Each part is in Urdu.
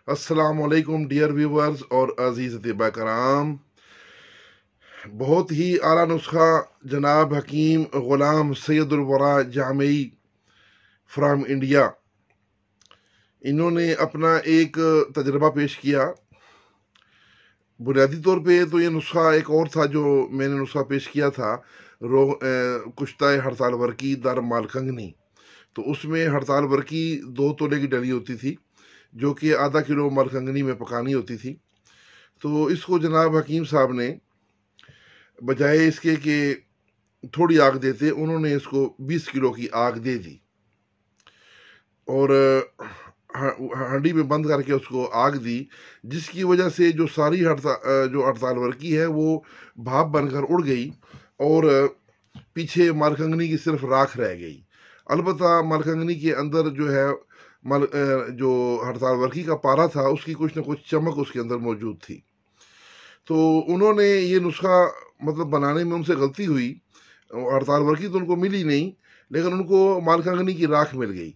السلام علیکم ڈیئر ویورز اور عزیز طباء کرام. بہت ہی اعلیٰ نسخہ جناب حکیم غلام سید الورا جامعی فرام انڈیا، انہوں نے اپنا ایک تجربہ پیش کیا. بنیادی طور پہ تو یہ نسخہ ایک اور تھا جو میں نے نسخہ پیش کیا تھا، کشتہ ہڑتال ورکی در مالکنگنی. تو اس میں ہڑتال ورکی 2 تولے کی ڈلی ہوتی تھی جو کہ آدھا کلو مالکنگنی میں پکانی ہوتی تھی. تو اس کو جناب حکیم صاحب نے بجائے اس کے کہ تھوڑی آگ دیتے، انہوں نے اس کو 20 کلو کی آگ دے دی اور ہانڈی میں بند کر کے اس کو آگ دی، جس کی وجہ سے جو ساری ہڑتال ورکی ہے وہ بھاپ بن کر اڑ گئی اور پیچھے مالکنگنی کی صرف راکھ رہ گئی. البتہ مالکنگنی کے اندر جو ہے جو ہڑتال ورکی کا پارا تھا، اس کی کچھ نہ کچھ چمک اس کے اندر موجود تھی. تو انہوں نے یہ نسخہ مطلب بنانے میں ان سے غلطی ہوئی. ہڑتال ورکی تو ان کو ملی نہیں، لیکن ان کو مالکنگنی کی راکھ مل گئی.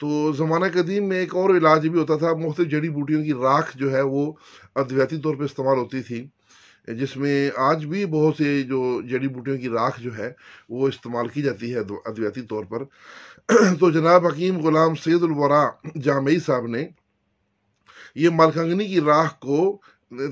تو زمانہ قدیم میں ایک اور علاج بھی ہوتا تھا، مختلف جڑی بوٹیوں کی راکھ جو ہے وہ ادویاتی طور پہ استعمال ہوتی تھی، جس میں آج بھی بہت سے جو جڑی بوٹیوں کی راکھ جو ہے وہ استعمال کی جاتی ہے ادویاتی طور پر. تو جناب حکیم غلام سید الورا جامعی صاحب نے یہ مالکنگنی کی راکھ کو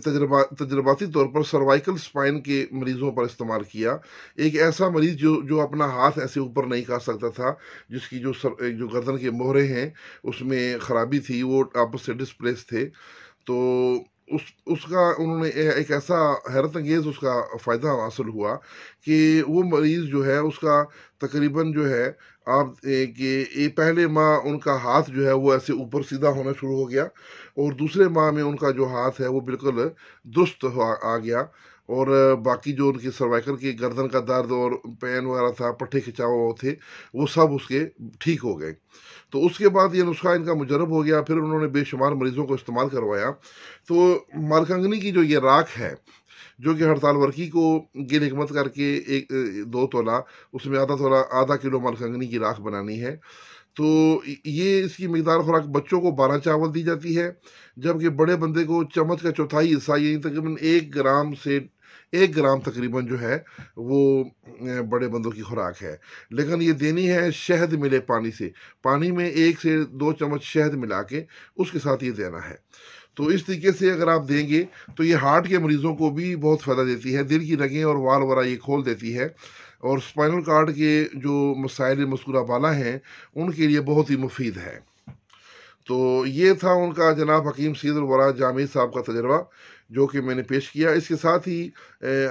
تجرباتی طور پر سروائیکل سپائن کے مریضوں پر استعمال کیا. ایک ایسا مریض جو اپنا ہاتھ ایسے اوپر نہیں کر سکتا تھا، جس کی جو گردن کے مہرے ہیں اس میں خرابی تھی، وہ آپس سے ڈسپلیس تھے. تو اس کا انہوں نے ایک ایسا حیرت انگیز اس کا فائدہ حاصل ہوا کہ وہ مریض جو ہے اس کا تقریباً جو ہے آپ کہ پہلے ماہ ان کا ہاتھ جو ہے وہ ایسے اوپر سیدھا ہونا شروع ہو گیا، اور دوسرے ماہ میں ان کا جو ہاتھ ہے وہ بالکل درست آ گیا، اور باقی جو ان کی سروائیکل کی گردن کا درد اور پین وغیرہ تھا، پٹھے کھچاؤ تھے، وہ سب اس کے ٹھیک ہو گئے. تو اس کے بعد یہ نسخہ ان کا مجرب ہو گیا. پھر انہوں نے بے شمار مریضوں کو استعمال کروایا. تو مالکنگنی کی جو یہ راکھ ہے، جو کہ ہڑتال ورکی کو گل حکمت کر کے 2 تولہ، اس میں آدھا کلو مالکنگنی کی راکھ بنانی ہے. تو یہ اس کی مقدار خوراک بچوں کو 12 چاول دی جاتی ہے، جبکہ بڑے بندے کو چمچ کا چوتھائی حصہ، یعنی تقریباً 1 گرام تقریباً جو ہے وہ بڑے بندوں کی خوراک ہے. لیکن یہ دینی ہے شہد ملے پانی سے، پانی میں 1 سے 2 چمچ شہد ملا کے اس کے ساتھ یہ دینا ہے. تو اس طریقے سے اگر آپ دیں گے تو یہ ہارٹ کے مریضوں کو بھی بہت فائدہ دیتی ہے، دل کی رگیں اور وال وغیرہ یہ کھول دیتی ہے، اور اسپائنل کارڈ کے جو مسائل مذکورہ بالا ہیں ان کے لیے بہت ہی مفید ہے. تو یہ تھا ان کا جناب حکیم سید الورا جامعی صاحب کا تجربہ جو کہ میں نے پیش کیا. اس کے ساتھ ہی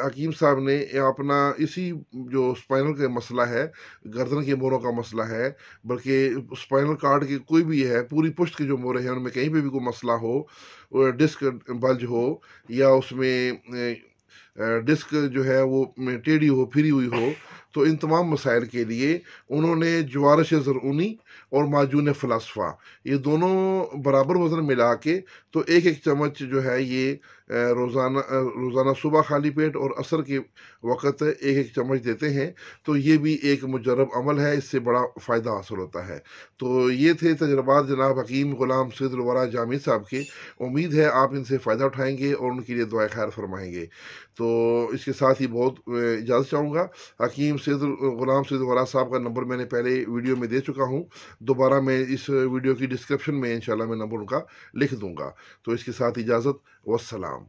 حکیم صاحب نے اپنا اسی جو اسپائنل کا مسئلہ ہے، گردن کے موروں کا مسئلہ ہے، بلکہ اسپائنل کارڈ کے کوئی بھی ہے، پوری پشت کے جو مورے ہیں ان میں کہیں پہ بھی کوئی مسئلہ ہو، ڈسک بلج ہو، یا اس میں ڈسک جو ہے وہ ٹیڑھی ہو، پھری ہوئی ہو، تو ان تمام مسائل کے لیے انہوں نے جوارش زرعونی اور معجون فلاسفہ یہ دونوں برابر وزن ملا کے تو 1 چمچ جو ہے یہ روزانہ صبح خالی پیٹ اور عصر کے وقت 1 چمچ دیتے ہیں. تو یہ بھی ایک مجرب عمل ہے، اس سے بڑا فائدہ حاصل ہوتا ہے. تو یہ تھے تجربات جناب حکیم غلام سید الورا جامعی صاحب کے. امید ہے آپ ان سے فائدہ اٹھائیں گے اور ان کے لیے دعائے خیر فرمائیں گے. تو اس کے ساتھ ہی بہت اجازت چاہوں گا. حکیم غلام سید الورا صاحب کا نمبر میں نے پہلے ویڈیو میں دے چکا ہوں، دوبارہ میں اس ویڈیو کی ڈسکرپشن میں انشاءاللہ میں نمبر ان کا لکھ دوں گا. تو اس کے ساتھ اجازت، والسلام.